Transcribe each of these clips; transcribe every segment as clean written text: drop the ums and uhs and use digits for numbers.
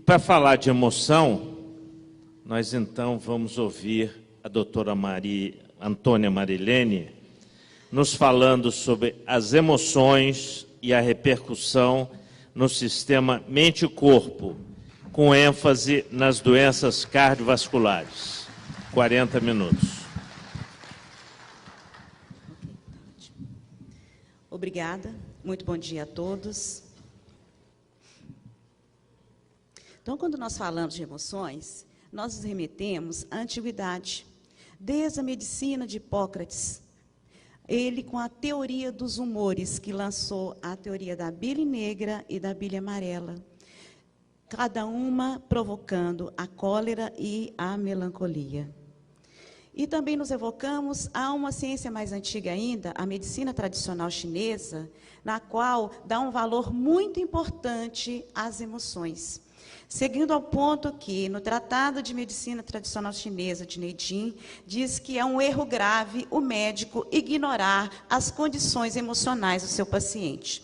para falar de emoção, nós então vamos ouvir a doutora Antônia Marilene nos falando sobre as emoções e a repercussão no sistema mente e corpo, com ênfase nas doenças cardiovasculares. 40 minutos. Obrigada, muito bom dia a todos. Então, quando nós falamos de emoções, nós nos remetemos à antiguidade, desde a medicina de Hipócrates, ele com a teoria dos humores, que lançou a teoria da bile negra e da bile amarela, cada uma provocando a cólera e a melancolia. E também nos evocamos a uma ciência mais antiga ainda, a medicina tradicional chinesa, na qual dá um valor muito importante às emoções. Seguindo ao ponto que, no Tratado de Medicina Tradicional Chinesa de Neijing, diz que é um erro grave o médico ignorar as condições emocionais do seu paciente.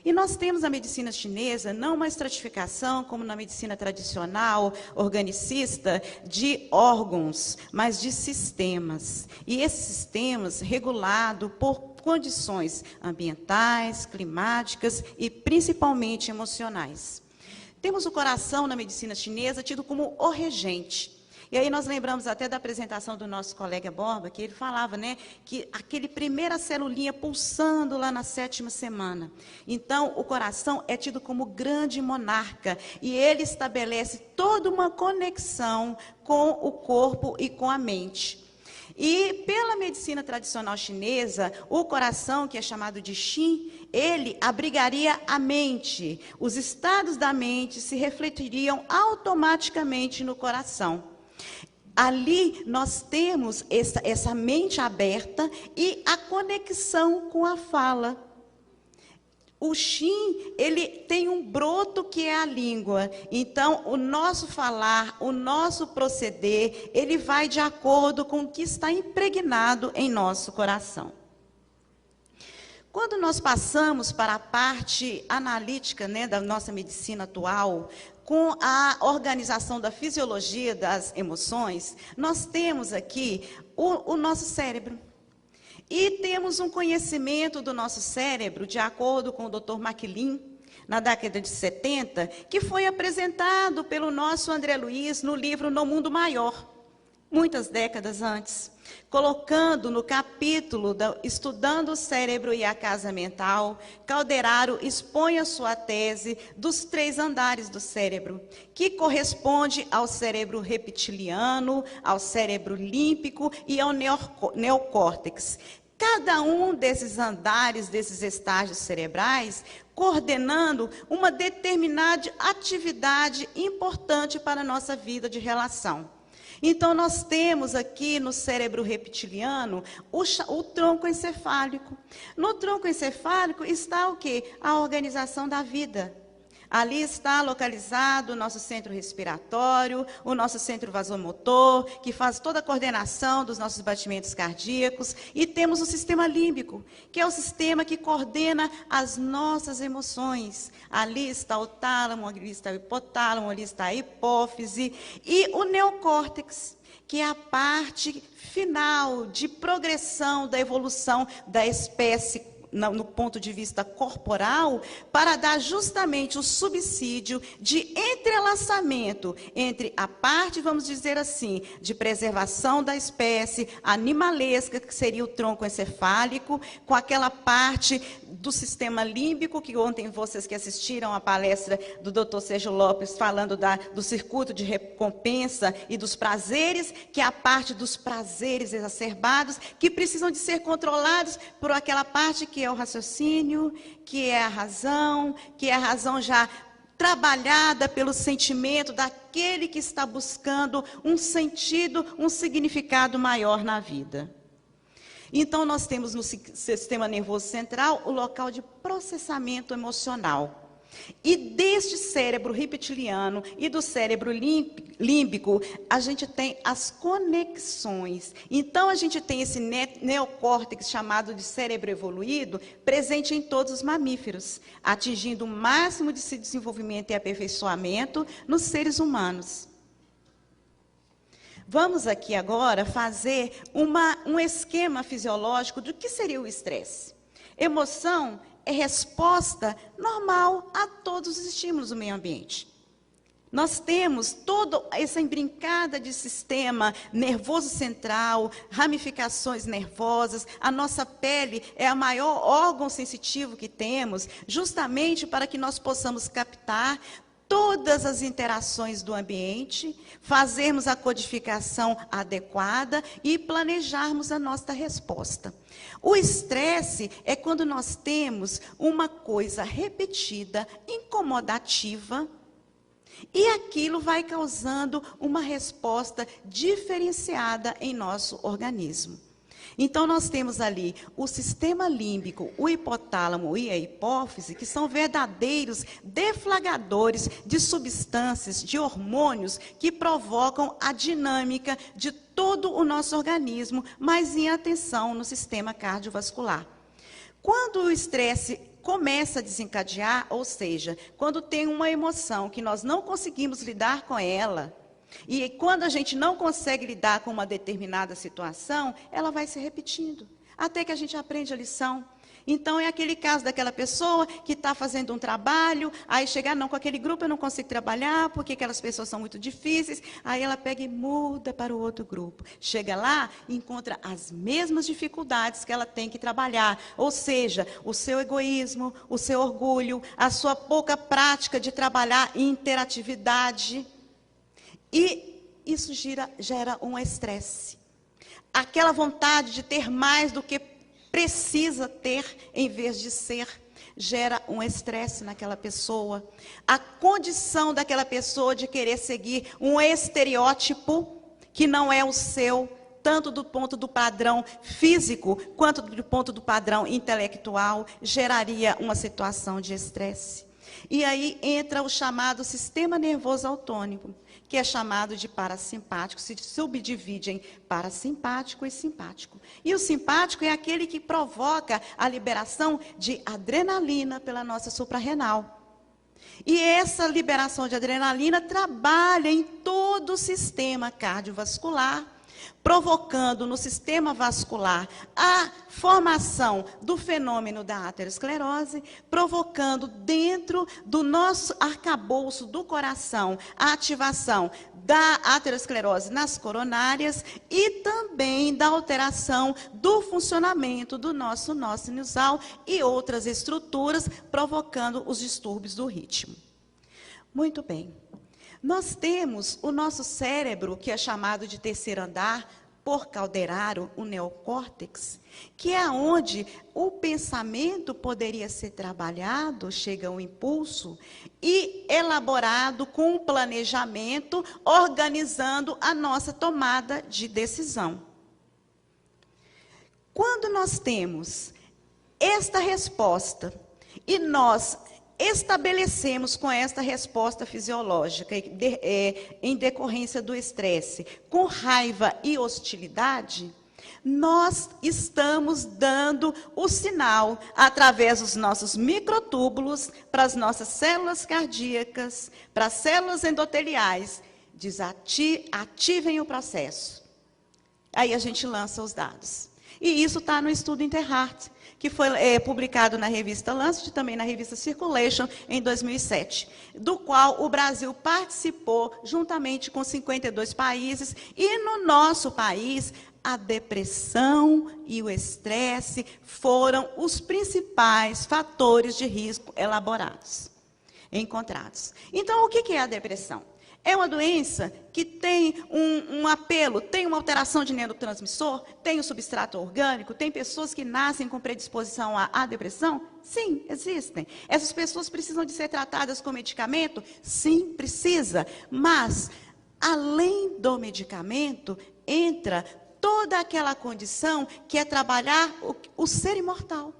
E nós temos na medicina chinesa não uma estratificação, como na medicina tradicional, organicista, de órgãos, mas de sistemas. E esses sistemas regulados por condições ambientais, climáticas e principalmente emocionais. Temos o coração na medicina chinesa tido como o regente. E aí nós lembramos até da apresentação do nosso colega Borba, que ele falava, né, que aquele primeira celulinha pulsando lá na 7ª semana. Então, o coração é tido como grande monarca e ele estabelece toda uma conexão com o corpo e com a mente. E pela medicina tradicional chinesa, o coração, que é chamado de Qin, ele abrigaria a mente. Os estados da mente se refletiriam automaticamente no coração. Ali nós temos essa mente aberta e a conexão com a fala. O Qin, ele tem um broto que é a língua. Então, o nosso falar, o nosso proceder, ele vai de acordo com o que está impregnado em nosso coração. Quando nós passamos para a parte analítica, né, da nossa medicina atual, com a organização da fisiologia das emoções, nós temos aqui o nosso cérebro. E temos um conhecimento do nosso cérebro, de acordo com o Dr. MacLean, na década de 70, que foi apresentado pelo nosso André Luiz no livro No Mundo Maior, muitas décadas antes, colocando no capítulo Estudando o Cérebro e a Casa Mental, Calderaro expõe a sua tese dos 3 andares do cérebro, que corresponde ao cérebro reptiliano, ao cérebro límbico e ao neocórtex. Cada um desses andares, desses estágios cerebrais, coordenando uma determinada atividade importante para a nossa vida de relação. Então, nós temos aqui no cérebro reptiliano o tronco encefálico. No tronco encefálico está o quê? A organização da vida. Ali está localizado o nosso centro respiratório, o nosso centro vasomotor, que faz toda a coordenação dos nossos batimentos cardíacos. E temos o sistema límbico, que é o sistema que coordena as nossas emoções. Ali está o tálamo, ali está o hipotálamo, ali está a hipófise. E o neocórtex, que é a parte final de progressão da evolução da espécie no ponto de vista corporal, para dar justamente o subsídio de entrelaçamento entre a parte, vamos dizer assim, de preservação da espécie animalesca, que seria o tronco encefálico, com aquela parte do sistema límbico, que ontem vocês que assistiram à palestra do Dr. Sérgio Lopes, falando do circuito de recompensa e dos prazeres, que é a parte dos prazeres exacerbados, que precisam de ser controlados por aquela parte que é o raciocínio, que é a razão já trabalhada pelo sentimento daquele que está buscando um sentido, um significado maior na vida. Então, nós temos no sistema nervoso central o local de processamento emocional. E deste cérebro reptiliano e do cérebro límbico, a gente tem as conexões. Então, a gente tem esse neocórtex chamado de cérebro evoluído presente em todos os mamíferos, atingindo o máximo de desenvolvimento e aperfeiçoamento nos seres humanos. Vamos aqui agora fazer um esquema fisiológico do que seria o estresse. Emoção é resposta normal a todos os estímulos do meio ambiente. Nós temos toda essa embrincada de sistema nervoso central, ramificações nervosas. A nossa pele é o maior órgão sensitivo que temos, justamente para que nós possamos captar todas as interações do ambiente, fazermos a codificação adequada e planejarmos a nossa resposta. O estresse é quando nós temos uma coisa repetida, incomodativa, e aquilo vai causando uma resposta diferenciada em nosso organismo. Então, nós temos ali o sistema límbico, o hipotálamo e a hipófise, que são verdadeiros deflagradores de substâncias, de hormônios, que provocam a dinâmica de todo o nosso organismo, mas em atenção no sistema cardiovascular. Quando o estresse começa a desencadear, ou seja, quando tem uma emoção que nós não conseguimos lidar com ela, e quando a gente não consegue lidar com uma determinada situação, ela vai se repetindo, até que a gente aprende a lição. Então, é aquele caso daquela pessoa que está fazendo um trabalho, aí chega, não, com aquele grupo eu não consigo trabalhar, porque aquelas pessoas são muito difíceis, aí ela pega e muda para o outro grupo. Chega lá e encontra as mesmas dificuldades que ela tem que trabalhar, ou seja, o seu egoísmo, o seu orgulho, a sua pouca prática de trabalhar em interatividade. E isso gera um estresse. Aquela vontade de ter mais do que precisa ter, em vez de ser, gera um estresse naquela pessoa. A condição daquela pessoa de querer seguir um estereótipo que não é o seu, tanto do ponto do padrão físico, quanto do ponto do padrão intelectual, geraria uma situação de estresse. E aí entra o chamado sistema nervoso autônomo, que é chamado de parasimpático, se subdivide em parasimpático e simpático. E o simpático é aquele que provoca a liberação de adrenalina pela nossa suprarrenal. E essa liberação de adrenalina trabalha em todo o sistema cardiovascular, provocando no sistema vascular a formação do fenômeno da aterosclerose, provocando dentro do nosso arcabouço do coração a ativação da aterosclerose nas coronárias e também da alteração do funcionamento do nosso nó sinusal e outras estruturas, provocando os distúrbios do ritmo. Muito bem. Nós temos o nosso cérebro, que é chamado de terceiro andar, por Calderaro, o neocórtex, que é onde o pensamento poderia ser trabalhado, chega um impulso, e elaborado com um planejamento, organizando a nossa tomada de decisão. Quando nós temos esta resposta, e nós estabelecemos com esta resposta fisiológica, em decorrência do estresse, com raiva e hostilidade, nós estamos dando o sinal, através dos nossos microtúbulos, para as nossas células cardíacas, para as células endoteliais, ativem o processo. Aí a gente lança os dados. E isso está no estudo Interheart, que foi publicado na revista Lancet e também na revista Circulation em 2007, do qual o Brasil participou juntamente com 52 países, e no nosso país a depressão e o estresse foram os principais fatores de risco encontrados. Então, o que é a depressão? É uma doença que tem um apelo, tem uma alteração de neurotransmissor, tem o substrato orgânico, tem pessoas que nascem com predisposição à depressão? Sim, existem. Essas pessoas precisam de ser tratadas com medicamento? Sim, precisa. Mas, além do medicamento, entra toda aquela condição que é trabalhar o ser imortal.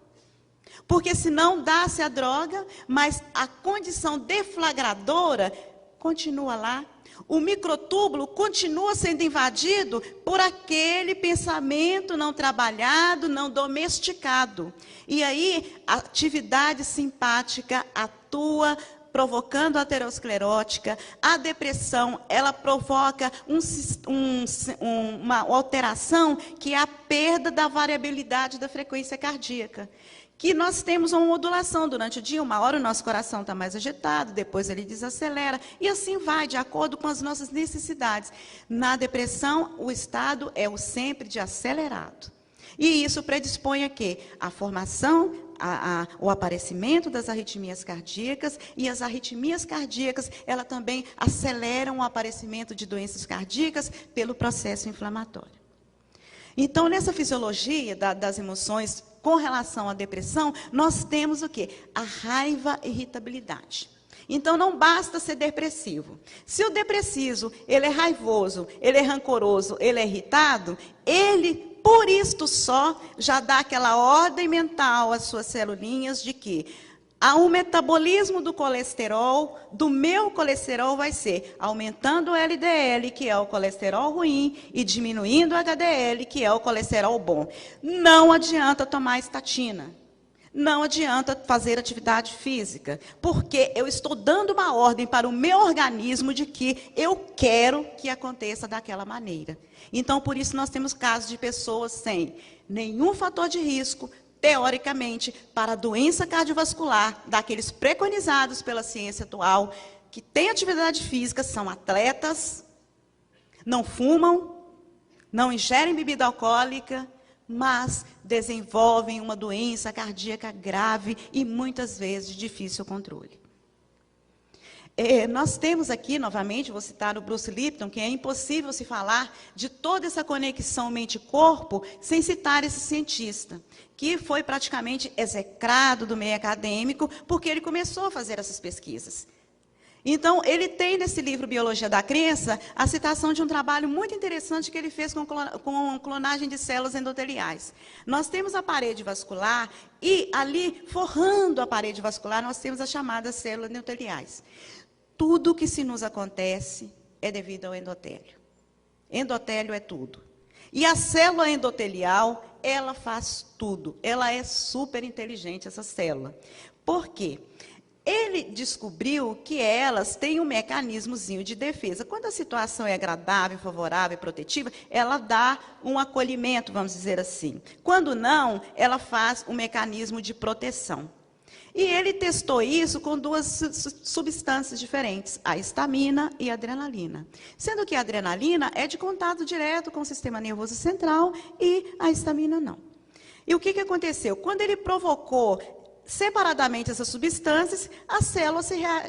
Porque senão dá-se a droga, mas a condição deflagradora continua lá. O microtúbulo continua sendo invadido por aquele pensamento não trabalhado, não domesticado. E aí, a atividade simpática atua provocando a aterosclerótica. A depressão, ela provoca uma alteração que é a perda da variabilidade da frequência cardíaca. Que nós temos uma modulação durante o dia, uma hora o nosso coração está mais agitado, depois ele desacelera, e assim vai, de acordo com as nossas necessidades. Na depressão, o estado é o sempre de acelerado. E isso predispõe a quê? A formação, o aparecimento das arritmias cardíacas, e as arritmias cardíacas, elas também aceleram o aparecimento de doenças cardíacas pelo processo inflamatório. Então, nessa fisiologia das emoções, com relação à depressão, nós temos o quê? A raiva e irritabilidade. Então, não basta ser depressivo. Se o depressivo, ele é raivoso, ele é rancoroso, ele é irritado, ele, por isto só, já dá aquela ordem mental às suas celulinhas de que o metabolismo do colesterol, do meu colesterol, vai ser aumentando o LDL, que é o colesterol ruim, e diminuindo o HDL, que é o colesterol bom. Não adianta tomar estatina. Não adianta fazer atividade física, porque eu estou dando uma ordem para o meu organismo de que eu quero que aconteça daquela maneira. Então, por isso, nós temos casos de pessoas sem nenhum fator de risco, teoricamente, para a doença cardiovascular, daqueles preconizados pela ciência atual, que têm atividade física, são atletas, não fumam, não ingerem bebida alcoólica, mas desenvolvem uma doença cardíaca grave e, muitas vezes, de difícil controle. Nós temos aqui, novamente, vou citar o Bruce Lipton, que é impossível se falar de toda essa conexão mente-corpo sem citar esse cientista, que foi praticamente execrado do meio acadêmico, porque ele começou a fazer essas pesquisas. Então, ele tem nesse livro Biologia da Crença a citação de um trabalho muito interessante que ele fez com clonagem de células endoteliais. Nós temos a parede vascular e ali, forrando a parede vascular, nós temos as chamadas células endoteliais. Tudo que se nos acontece é devido ao endotélio. Endotélio é tudo. E a célula endotelial, ela faz tudo. Ela é super inteligente, essa célula. Por quê? Ele descobriu que elas têm um mecanismozinho de defesa. Quando a situação é agradável, favorável e protetiva, ela dá um acolhimento, vamos dizer assim. Quando não, ela faz um mecanismo de proteção. E ele testou isso com duas substâncias diferentes, a histamina e a adrenalina. Sendo que a adrenalina é de contato direto com o sistema nervoso central e a histamina não. E o que aconteceu? Quando ele provocou separadamente essas substâncias, a célula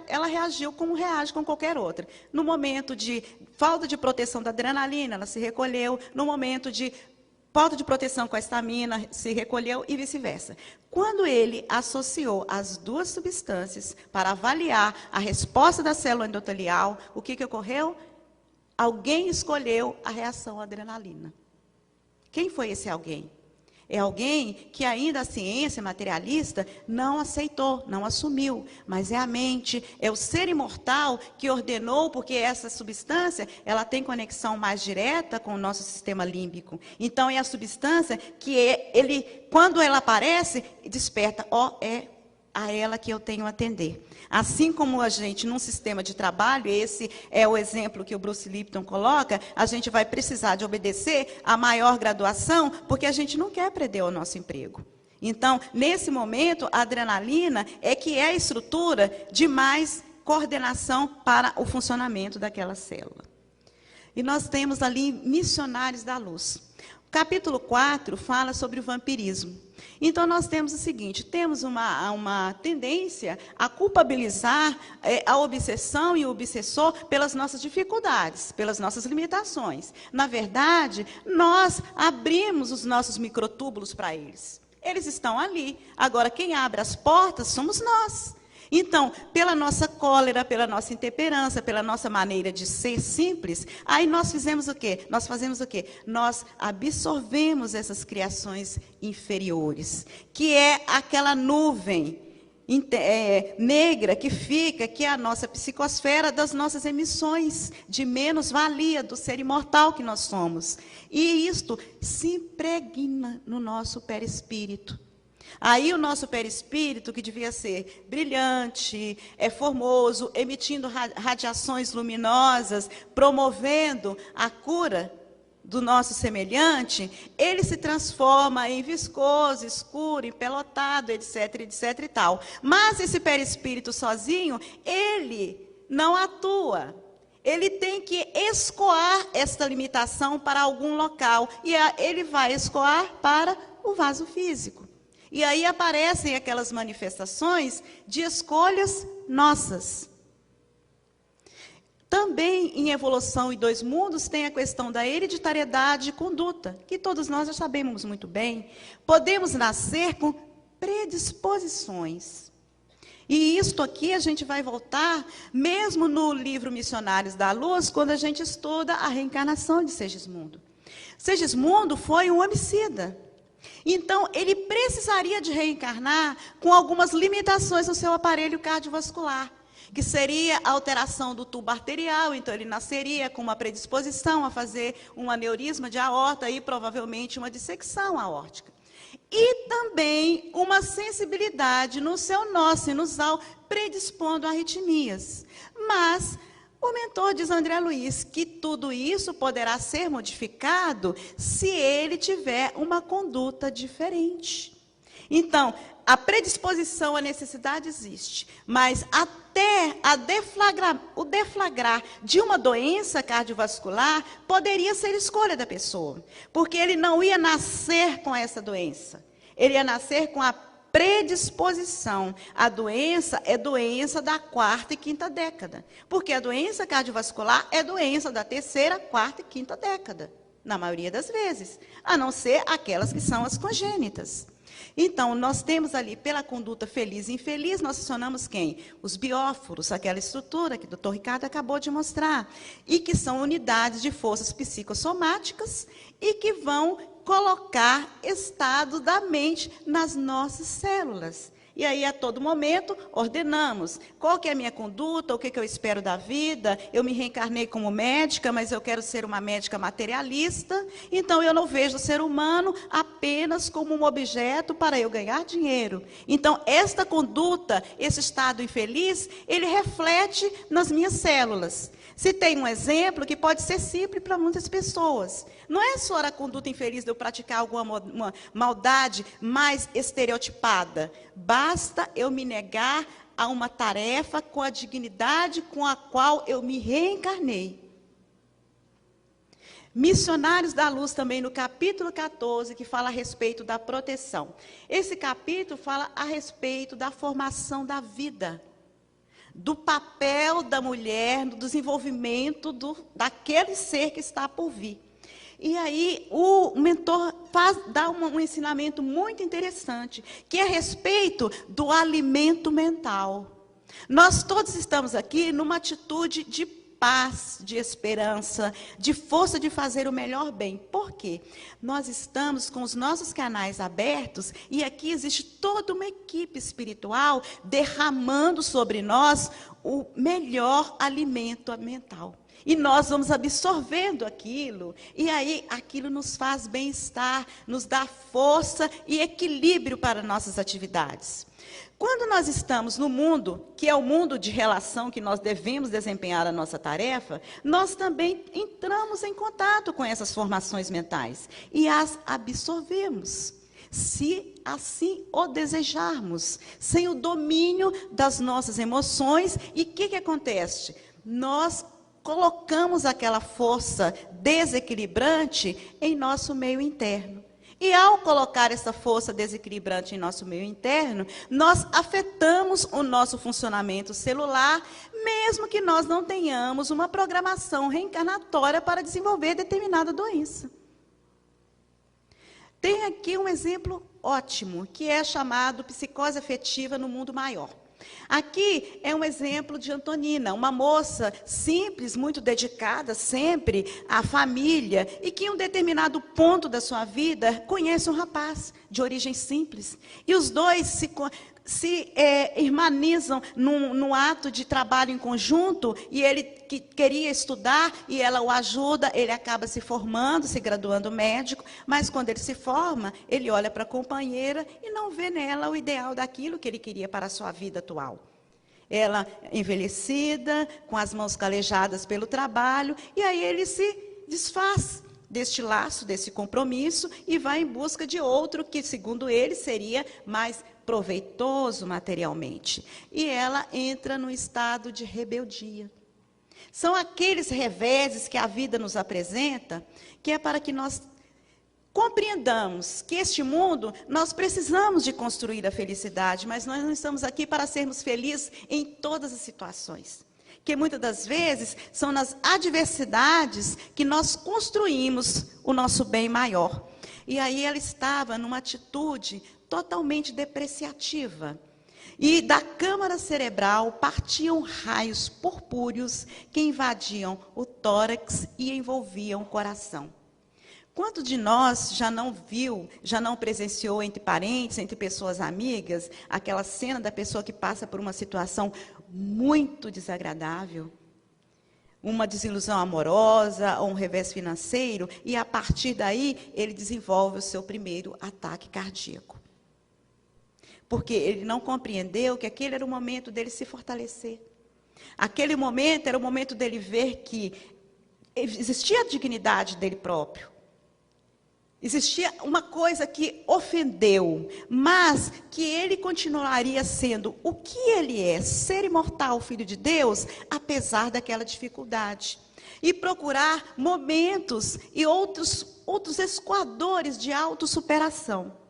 ela reagiu como reage com qualquer outra. No momento de falta de proteção da adrenalina, ela se recolheu. No momento de falta de proteção com a histamina, se recolheu e vice-versa. Quando ele associou as duas substâncias para avaliar a resposta da célula endotelial, o que ocorreu? Alguém escolheu a reação à adrenalina. Quem foi esse alguém? É alguém que ainda a ciência materialista não aceitou, não assumiu, mas é a mente, é o ser imortal que ordenou, porque essa substância, ela tem conexão mais direta com o nosso sistema límbico. Então, é a substância que quando ela aparece, desperta, é a ela que eu tenho a atender. Assim como a gente, num sistema de trabalho, esse é o exemplo que o Bruce Lipton coloca, a gente vai precisar de obedecer a maior graduação, porque a gente não quer perder o nosso emprego. Então, nesse momento, a adrenalina é que é a estrutura de mais coordenação para o funcionamento daquela célula. E nós temos ali missionários da luz. O capítulo 4 fala sobre o vampirismo. Então, nós temos o seguinte, temos uma tendência a culpabilizar a obsessão e o obsessor pelas nossas dificuldades, pelas nossas limitações. Na verdade, nós abrimos os nossos microtúbulos para eles. Eles estão ali. Agora, quem abre as portas somos nós. Então, pela nossa cólera, pela nossa intemperança, pela nossa maneira de ser simples, aí nós fizemos o quê? Nós fazemos o quê? Nós absorvemos essas criações inferiores, que é aquela nuvem negra que fica, que é a nossa psicosfera das nossas emissões de menos-valia do ser imortal que nós somos. E isto se impregna no nosso perispírito. Aí o nosso perispírito, que devia ser brilhante, formoso, emitindo radiações luminosas, promovendo a cura do nosso semelhante, ele se transforma em viscoso, escuro, empelotado, etc, etc e tal. Mas esse perispírito sozinho, ele não atua. Ele tem que escoar esta limitação para algum local. E ele vai escoar para o vaso físico. E aí aparecem aquelas manifestações de escolhas nossas. Também em Evolução e Dois Mundos tem a questão da hereditariedade e conduta, que todos nós já sabemos muito bem. Podemos nascer com predisposições. E isto aqui a gente vai voltar, mesmo no livro Missionários da Luz, quando a gente estuda a reencarnação de Segismundo. Segismundo foi um homicida. Então, ele precisaria de reencarnar com algumas limitações no seu aparelho cardiovascular, que seria a alteração do tubo arterial. Então ele nasceria com uma predisposição a fazer um aneurisma de aorta e provavelmente uma dissecção aórtica. E também uma sensibilidade no seu nó sinusal, predispondo a arritmias. Mas o mentor diz a André Luiz que tudo isso poderá ser modificado se ele tiver uma conduta diferente. Então, a predisposição à necessidade existe, mas até o deflagrar de uma doença cardiovascular poderia ser escolha da pessoa, porque ele não ia nascer com essa doença, ele ia nascer com a predisposição. A doença é doença da 4ª e 5ª década, porque a doença cardiovascular é doença da 3ª, 4ª e 5ª década, na maioria das vezes, a não ser aquelas que são as congênitas. Então, nós temos ali, pela conduta feliz e infeliz, nós acionamos quem? Os bióforos, aquela estrutura que o Dr. Ricardo acabou de mostrar, e que são unidades de forças psicossomáticas e que vão colocar estado da mente nas nossas células. E aí, a todo momento, ordenamos. Qual que é a minha conduta? O que eu espero da vida? Eu me reencarnei como médica, mas eu quero ser uma médica materialista. Então, eu não vejo o ser humano apenas como um objeto para eu ganhar dinheiro. Então, esta conduta, esse estado infeliz, ele reflete nas minhas células. Se tem um exemplo que pode ser simples para muitas pessoas. Não é só a conduta infeliz de eu praticar alguma maldade mais estereotipada. Basta eu me negar a uma tarefa com a dignidade com a qual eu me reencarnei. Missionários da Luz também no capítulo 14, que fala a respeito da proteção. Esse capítulo fala a respeito da formação da vida, do papel da mulher, do desenvolvimento daquele ser que está por vir. E aí o mentor dá um ensinamento muito interessante, que é a respeito do alimento mental. Nós todos estamos aqui numa atitude de paz, de esperança, de força de fazer o melhor bem. Por quê? Nós estamos com os nossos canais abertos e aqui existe toda uma equipe espiritual derramando sobre nós o melhor alimento mental. E nós vamos absorvendo aquilo, e aí aquilo nos faz bem-estar, nos dá força e equilíbrio para nossas atividades. Quando nós estamos no mundo, que é o mundo de relação que nós devemos desempenhar a nossa tarefa, nós também entramos em contato com essas formações mentais e as absorvemos, se assim o desejarmos, sem o domínio das nossas emoções. E o que acontece? Nós colocamos aquela força desequilibrante em nosso meio interno. E ao colocar essa força desequilibrante em nosso meio interno, nós afetamos o nosso funcionamento celular, mesmo que nós não tenhamos uma programação reencarnatória para desenvolver determinada doença. Tem aqui um exemplo ótimo, que é chamado psicose afetiva no mundo maior. Aqui é um exemplo de Antonina, uma moça simples, muito dedicada sempre à família, e que em um determinado ponto da sua vida conhece um rapaz de origem simples. E os dois se irmanizam num ato de trabalho em conjunto, e ele que queria estudar, e ela o ajuda, ele acaba se formando, se graduando médico, mas quando ele se forma, ele olha para a companheira e não vê nela o ideal daquilo que ele queria para a sua vida atual. Ela envelhecida, com as mãos calejadas pelo trabalho, e aí ele se desfaz deste laço, desse compromisso, e vai em busca de outro que, segundo ele, seria mais proveitoso materialmente. E ela entra num estado de rebeldia. São aqueles reveses que a vida nos apresenta, que é para que nós compreendamos que este mundo, nós precisamos de construir a felicidade, mas nós não estamos aqui para sermos felizes em todas as situações. Que muitas das vezes são nas adversidades que nós construímos o nosso bem maior. E aí ela estava numa atitude totalmente depreciativa. E da câmara cerebral partiam raios purpúreos que invadiam o tórax e envolviam o coração. Quanto de nós já não viu, já não presenciou entre parentes, entre pessoas amigas, aquela cena da pessoa que passa por uma situação muito desagradável, uma desilusão amorosa ou um revés financeiro, e a partir daí ele desenvolve o seu primeiro ataque cardíaco. Porque ele não compreendeu que aquele era o momento dele se fortalecer. Aquele momento era o momento dele ver que existia a dignidade dele próprio. Existia uma coisa que ofendeu, mas que ele continuaria sendo o que ele é, ser imortal, filho de Deus, apesar daquela dificuldade. E procurar momentos e outros escoadores de autossuperação.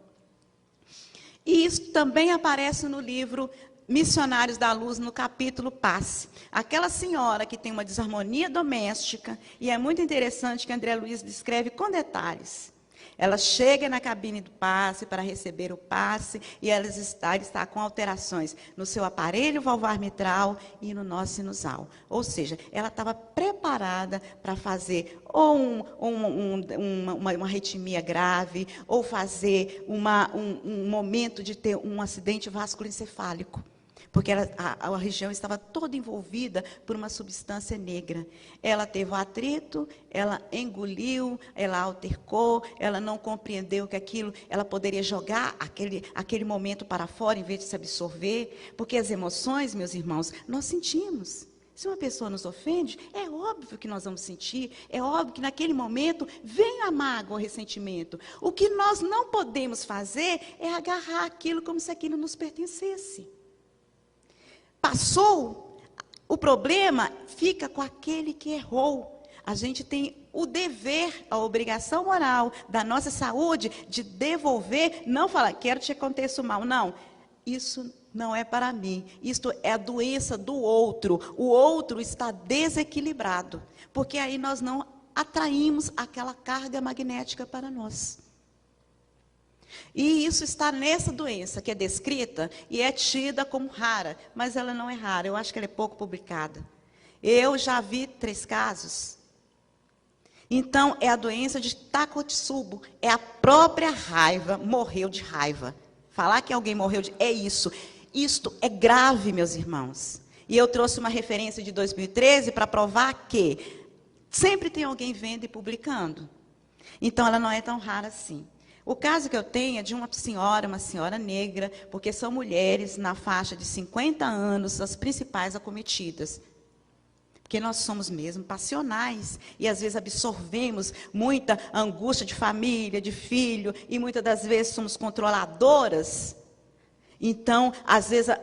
E isso também aparece no livro Missionários da Luz, no capítulo Passe. Aquela senhora que tem uma desarmonia doméstica, e é muito interessante que André Luiz descreve com detalhes. Ela chega na cabine do passe para receber o passe, e ela está com alterações no seu aparelho valvar mitral e no nó sinusal. Ou seja, ela estava preparada para fazer ou uma arritmia grave, ou fazer um momento de ter um acidente vasculoencefálico. Porque a região estava toda envolvida por uma substância negra. Ela teve o atrito, ela engoliu, ela altercou, ela não compreendeu que aquilo, ela poderia jogar aquele momento para fora, em vez de se absorver. Porque as emoções, meus irmãos, nós sentimos. Se uma pessoa nos ofende, é óbvio que nós vamos sentir, é óbvio que naquele momento vem a mágoa, o ressentimento. O que nós não podemos fazer é agarrar aquilo como se aquilo nos pertencesse. Passou, o problema fica com aquele que errou. A gente tem o dever, a obrigação moral da nossa saúde de devolver, não falar, quero que te aconteça o mal. Não, isso não é para mim. Isto é a doença do outro. O outro está desequilibrado, porque aí nós não atraímos aquela carga magnética para nós. E isso está nessa doença que é descrita e é tida como rara, mas ela não é rara, eu acho que ela é pouco publicada. Eu já vi 3 casos. Então, é a doença de Takotsubo, é a própria raiva, morreu de raiva. Falar que alguém morreu de... é isso. Isto é grave, meus irmãos. E eu trouxe uma referência de 2013 para provar que sempre tem alguém vendo e publicando. Então, ela não é tão rara assim. O caso que eu tenho é de uma senhora negra, porque são mulheres na faixa de 50 anos, as principais acometidas. Porque nós somos mesmo passionais, e às vezes absorvemos muita angústia de família, de filho, e muitas das vezes somos controladoras. Então, às vezes,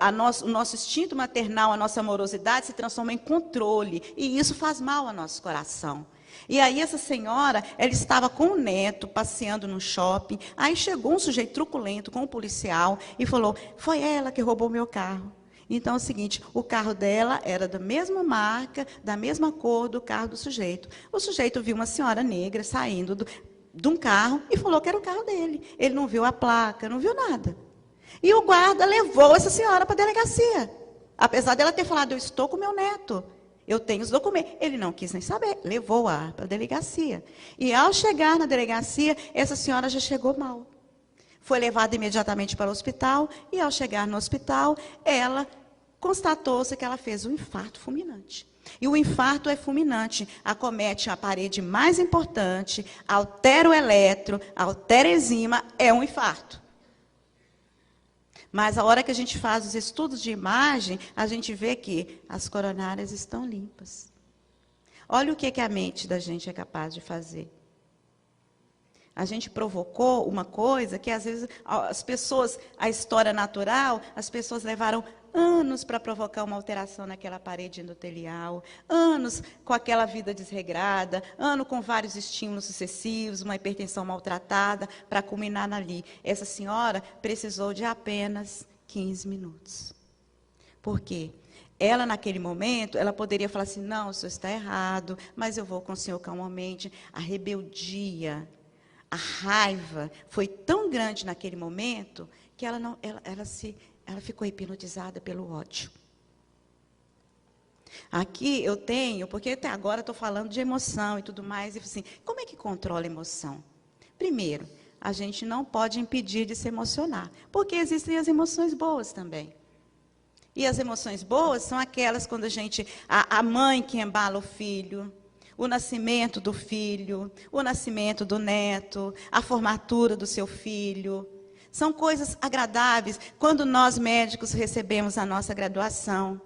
o nosso instinto maternal, a nossa amorosidade se transforma em controle, e isso faz mal ao nosso coração. E aí essa senhora, ela estava com o neto, passeando no shopping, aí chegou um sujeito truculento com um policial e falou, foi ela que roubou meu carro. Então é o seguinte, o carro dela era da mesma marca, da mesma cor do carro do sujeito. O sujeito viu uma senhora negra saindo de um carro e falou que era o carro dele. Ele não viu a placa, não viu nada. E o guarda levou essa senhora para a delegacia. Apesar dela ter falado, eu estou com meu neto, eu tenho os documentos. Ele não quis nem saber, levou-a para a delegacia. E ao chegar na delegacia, essa senhora já chegou mal. Foi levada imediatamente para o hospital, e ao chegar no hospital, ela constatou-se que ela fez um infarto fulminante. E o infarto é fulminante, acomete a parede mais importante, altera o eletro, altera a enzima, é um infarto. Mas a hora que a gente faz os estudos de imagem, a gente vê que as coronárias estão limpas. Olha o que a mente da gente é capaz de fazer. A gente provocou uma coisa que, às vezes, as pessoas, a história natural, as pessoas levaram anos para provocar uma alteração naquela parede endotelial, anos com aquela vida desregrada, anos com vários estímulos sucessivos, uma hipertensão maltratada, para culminar ali. Essa senhora precisou de apenas 15 minutos. Por quê? Ela, naquele momento, ela poderia falar assim, não, o senhor está errado, mas eu vou com o senhor calmamente. A rebeldia, a raiva foi tão grande naquele momento que ela ficou hipnotizada pelo ódio. Aqui eu tenho, porque até agora estou falando de emoção e tudo mais, e assim, como é que controla a emoção? Primeiro, a gente não pode impedir de se emocionar, porque existem as emoções boas também. E as emoções boas são aquelas quando a mãe que embala o filho, o nascimento do filho, o nascimento do neto, a formatura do seu filho. São coisas agradáveis quando nós médicos recebemos a nossa graduação.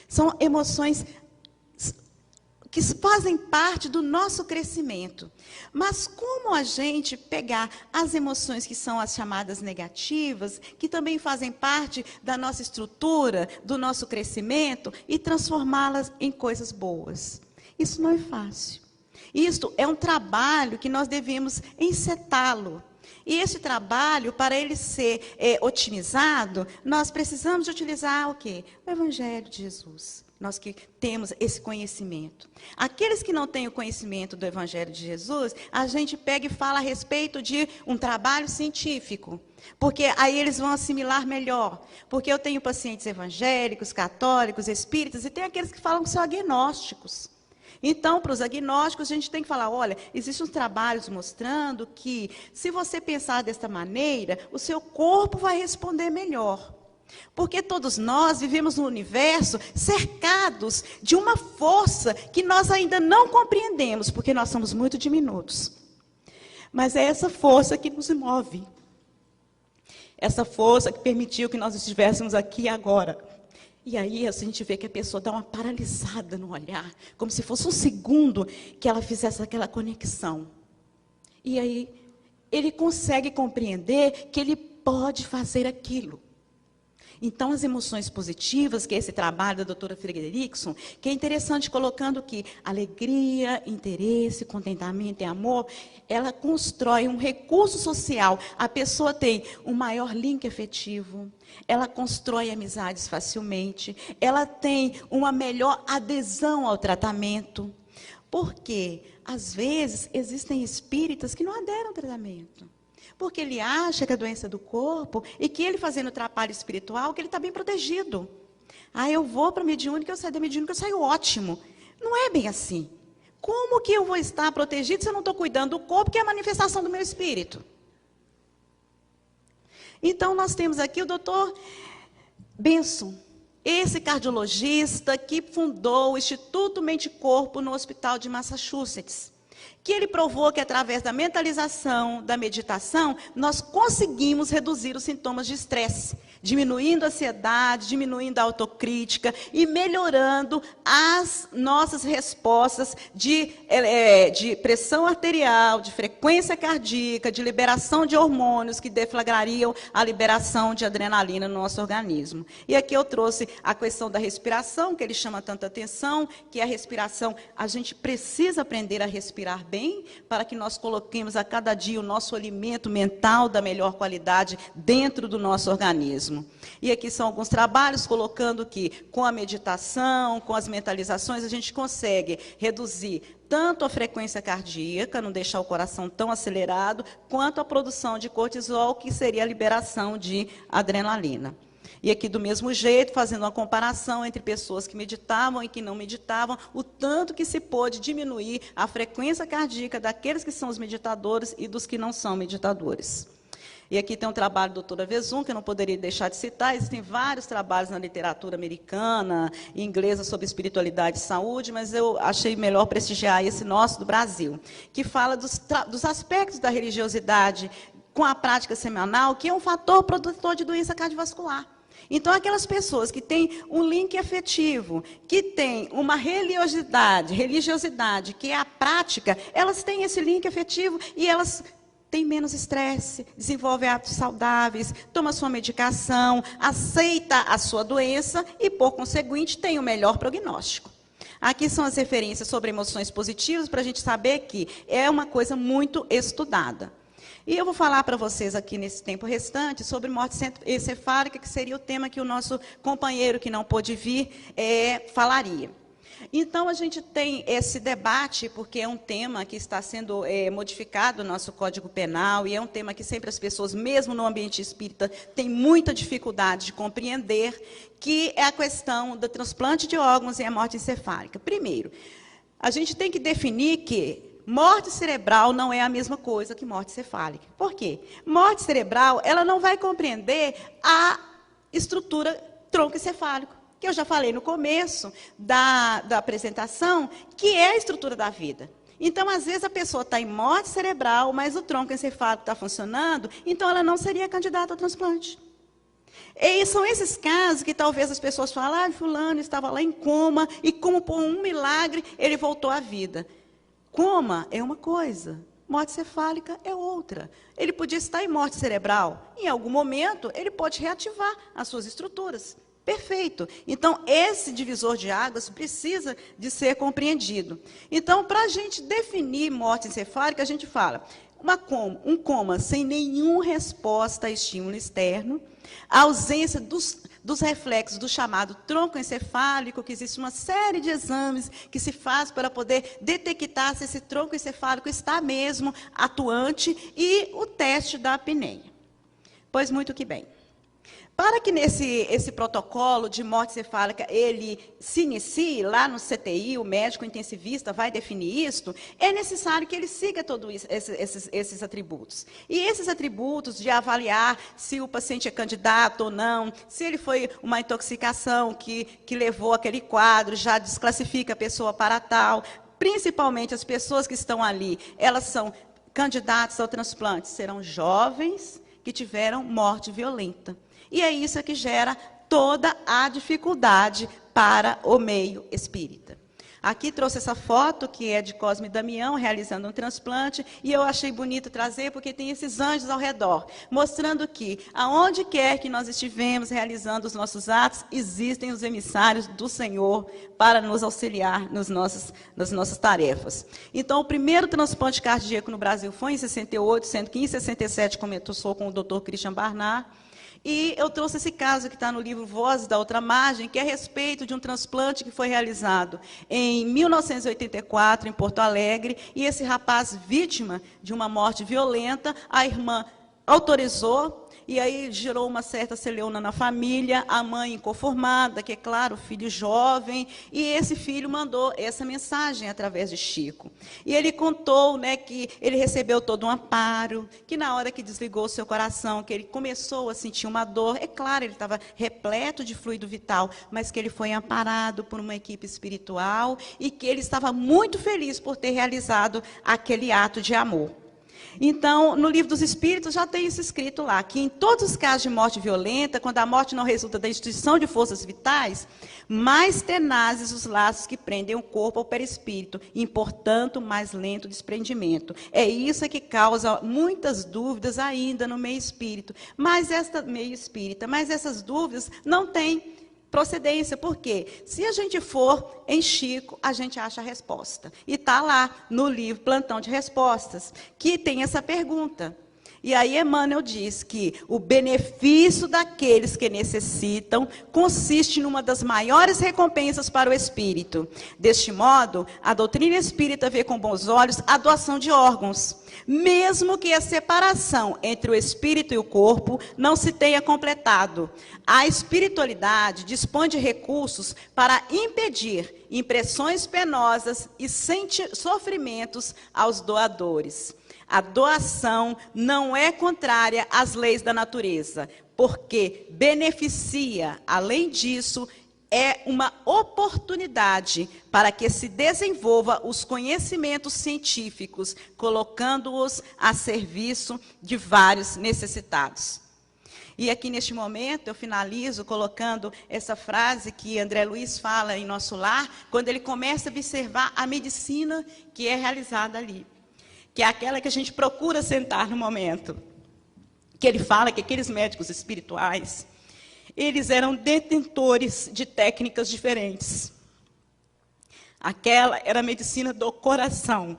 São emoções que fazem parte do nosso crescimento. Mas como a gente pegar as emoções que são as chamadas negativas, que também fazem parte da nossa estrutura, do nosso crescimento, e transformá-las em coisas boas? Isso não é fácil. Isto é um trabalho que nós devemos encetá-lo. E esse trabalho, para ele ser otimizado, nós precisamos de utilizar o quê? O Evangelho de Jesus. Nós que temos esse conhecimento. Aqueles que não têm o conhecimento do Evangelho de Jesus, a gente pega e fala a respeito de um trabalho científico. Porque aí eles vão assimilar melhor. Porque eu tenho pacientes evangélicos, católicos, espíritas, e tem aqueles que falam que são agnósticos. Então, para os agnósticos, a gente tem que falar, olha, existem uns trabalhos mostrando que, se você pensar desta maneira, o seu corpo vai responder melhor. Porque todos nós vivemos no universo cercados de uma força que nós ainda não compreendemos, porque nós somos muito diminutos. Mas é essa força que nos move. Essa força que permitiu que nós estivéssemos aqui agora. E aí a gente vê que a pessoa dá uma paralisada no olhar, como se fosse um segundo que ela fizesse aquela conexão. E aí ele consegue compreender que ele pode fazer aquilo. Então, as emoções positivas, que é esse trabalho da doutora Frederickson, que é interessante colocando que alegria, interesse, contentamento e amor, ela constrói um recurso social. A pessoa tem um maior link afetivo, ela constrói amizades facilmente, ela tem uma melhor adesão ao tratamento. Porque, às vezes, existem espíritas que não aderem ao tratamento. Porque ele acha que a doença é do corpo e que ele fazendo trabalho espiritual, que ele está bem protegido. Ah, eu vou para a mediúnica, eu saio da mediúnica, eu saio ótimo. Não é bem assim. Como que eu vou estar protegido se eu não estou cuidando do corpo, que é a manifestação do meu espírito? Então, nós temos aqui o doutor Benson, esse cardiologista que fundou o Instituto Mente e Corpo no Hospital de Massachusetts. Que ele provou que através da mentalização, da meditação, nós conseguimos reduzir os sintomas de estresse, diminuindo a ansiedade, diminuindo a autocrítica e melhorando as nossas respostas de pressão arterial, de frequência cardíaca, de liberação de hormônios que deflagrariam a liberação de adrenalina no nosso organismo. E aqui eu trouxe a questão da respiração, que ele chama tanta atenção, que a respiração, a gente precisa aprender a respirar bem, para que nós coloquemos a cada dia o nosso alimento mental da melhor qualidade dentro do nosso organismo. E aqui são alguns trabalhos colocando que com a meditação, com as mentalizações, a gente consegue reduzir tanto a frequência cardíaca, não deixar o coração tão acelerado, quanto a produção de cortisol, que seria a liberação de adrenalina. E aqui, do mesmo jeito, fazendo uma comparação entre pessoas que meditavam e que não meditavam, o tanto que se pôde diminuir a frequência cardíaca daqueles que são os meditadores e dos que não são meditadores. E aqui tem um trabalho da doutora Vezum, que eu não poderia deixar de citar. Existem vários trabalhos na literatura americana e inglesa sobre espiritualidade e saúde, mas eu achei melhor prestigiar esse nosso do Brasil, que fala dos aspectos da religiosidade com a prática semanal, que é um fator produtor de doença cardiovascular. Então, aquelas pessoas que têm um link afetivo, que têm uma religiosidade, que é a prática, elas têm esse link afetivo e elas têm menos estresse, desenvolvem hábitos saudáveis, toma sua medicação, aceita a sua doença e, por conseguinte, tem o melhor prognóstico. Aqui são as referências sobre emoções positivas, para a gente saber que é uma coisa muito estudada. E eu vou falar para vocês aqui nesse tempo restante sobre morte encefálica, que seria o tema que o nosso companheiro que não pôde vir falaria. Então, a gente tem esse debate, porque é um tema que está sendo modificado no nosso Código Penal, e é um tema que sempre as pessoas, mesmo no ambiente espírita, têm muita dificuldade de compreender, que é a questão do transplante de órgãos e a morte encefálica. Primeiro, a gente tem que definir que morte cerebral não é a mesma coisa que morte encefálica. Por quê? Morte cerebral, ela não vai compreender a estrutura troncoencefálica, que eu já falei no começo da apresentação, que é a estrutura da vida. Então, às vezes, a pessoa está em morte cerebral, mas o tronco encefálico está funcionando, então ela não seria candidata ao transplante. E são esses casos que talvez as pessoas falem, fulano estava lá em coma, e como por um milagre, ele voltou à vida. Coma é uma coisa, morte cefálica é outra. Ele podia estar em morte cerebral. Em algum momento, ele pode reativar as suas estruturas. Perfeito. Então, esse divisor de águas precisa de ser compreendido. Então, para a gente definir morte encefálica, a gente fala um coma sem nenhuma resposta a estímulo externo, a ausência dos reflexos do chamado tronco encefálico, que existe uma série de exames que se faz para poder detectar se esse tronco encefálico está mesmo atuante, e o teste da apneia. Pois muito que bem. Para que esse protocolo de morte encefálica ele se inicie lá no CTI, o médico intensivista vai definir isto, é necessário que ele siga todos esses atributos. E esses atributos de avaliar se o paciente é candidato ou não, se ele foi uma intoxicação que levou aquele quadro, já desclassifica a pessoa para tal, principalmente as pessoas que estão ali, elas são candidatas ao transplante, serão jovens que tiveram morte violenta. E é isso que gera toda a dificuldade para o meio espírita. Aqui trouxe essa foto, que é de Cosme Damião, realizando um transplante, e eu achei bonito trazer, porque tem esses anjos ao redor, mostrando que, aonde quer que nós estivemos realizando os nossos atos, existem os emissários do Senhor para nos auxiliar nas nossas tarefas. Então, o primeiro transplante cardíaco no Brasil foi em 68, sendo que em 67 começou com o Dr. Christian Barnard. E eu trouxe esse caso que está no livro Vozes da Outra Margem, que é a respeito de um transplante que foi realizado em 1984, em Porto Alegre, e esse rapaz, vítima de uma morte violenta, a irmã autorizou, e aí gerou uma certa celeuma na família, a mãe inconformada, que é claro, o filho jovem, e esse filho mandou essa mensagem através de Chico. E ele contou, né, que ele recebeu todo um amparo, que na hora que desligou o seu coração, que ele começou a sentir uma dor, é claro, ele estava repleto de fluido vital, mas que ele foi amparado por uma equipe espiritual e que ele estava muito feliz por ter realizado aquele ato de amor. Então, no Livro dos Espíritos já tem isso escrito lá, que em todos os casos de morte violenta, quando a morte não resulta da instituição de forças vitais, mais tenazes os laços que prendem o corpo ao perispírito, e, portanto, mais lento o desprendimento. É isso que causa muitas dúvidas ainda no meio espírita, mas essas dúvidas não têm procedência, porque se a gente for em Chico, a gente acha a resposta. E está lá no livro Plantão de Respostas, que tem essa pergunta. E aí Emmanuel diz que o benefício daqueles que necessitam consiste numa das maiores recompensas para o espírito. Deste modo, a doutrina espírita vê com bons olhos a doação de órgãos, mesmo que a separação entre o espírito e o corpo não se tenha completado. A espiritualidade dispõe de recursos para impedir impressões penosas e sofrimentos aos doadores. A doação não é contrária às leis da natureza, porque beneficia, além disso, é uma oportunidade para que se desenvolva os conhecimentos científicos, colocando-os a serviço de vários necessitados. E aqui neste momento eu finalizo colocando essa frase que André Luiz fala em Nosso Lar, quando ele começa a observar a medicina que é realizada ali, que é aquela que a gente procura sentar no momento. Que ele fala que aqueles médicos espirituais, eles eram detentores de técnicas diferentes. Aquela era a medicina do coração,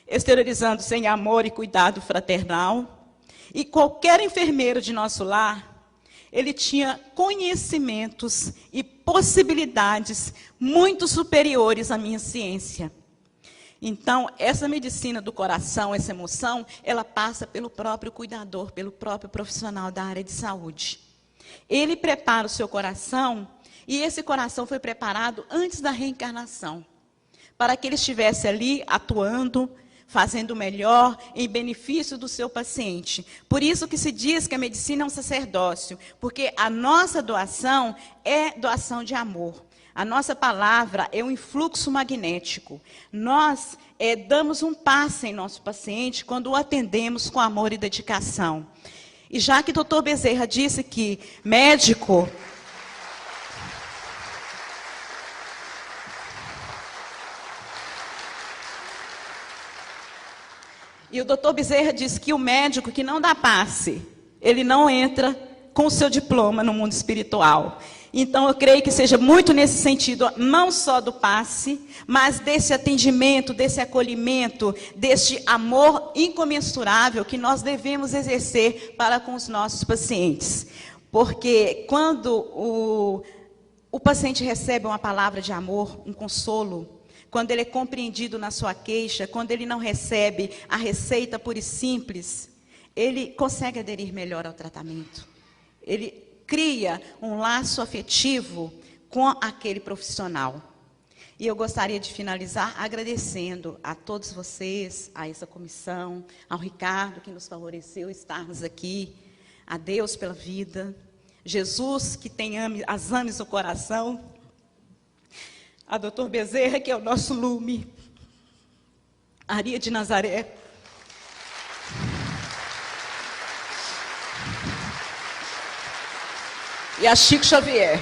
exteriorizando sem amor e cuidado fraternal. E qualquer enfermeiro de Nosso Lar, ele tinha conhecimentos e possibilidades muito superiores à minha ciência. Então, essa medicina do coração, essa emoção, ela passa pelo próprio cuidador, pelo próprio profissional da área de saúde. Ele prepara o seu coração, e esse coração foi preparado antes da reencarnação, para que ele estivesse ali atuando, fazendo o melhor em benefício do seu paciente. Por isso que se diz que a medicina é um sacerdócio, porque a nossa doação é doação de amor. A nossa palavra é um influxo magnético. Nós damos um passe em nosso paciente quando o atendemos com amor e dedicação. E já que o doutor Bezerra disse que médico... E o doutor Bezerra disse que o médico que não dá passe, ele não entra com o seu diploma no mundo espiritual. Então, eu creio que seja muito nesse sentido, não só do passe, mas desse atendimento, desse acolhimento, deste amor incomensurável que nós devemos exercer para com os nossos pacientes. Porque quando o paciente recebe uma palavra de amor, um consolo, quando ele é compreendido na sua queixa, quando ele não recebe a receita pura e simples, ele consegue aderir melhor ao tratamento. Ele cria um laço afetivo com aquele profissional. E eu gostaria de finalizar agradecendo a todos vocês, a essa comissão, ao Ricardo, que nos favoreceu estarmos aqui, a Deus pela vida, Jesus, que tem as ames no coração, a doutor Bezerra, que é o nosso lume, a Maria de Nazaré, e a Chico Xavier.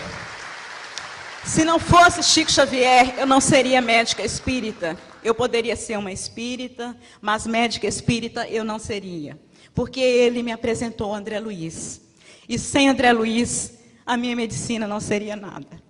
Se não fosse Chico Xavier, eu não seria médica espírita. Eu poderia ser uma espírita, mas médica espírita eu não seria. Porque ele me apresentou André Luiz. E sem André Luiz, a minha medicina não seria nada.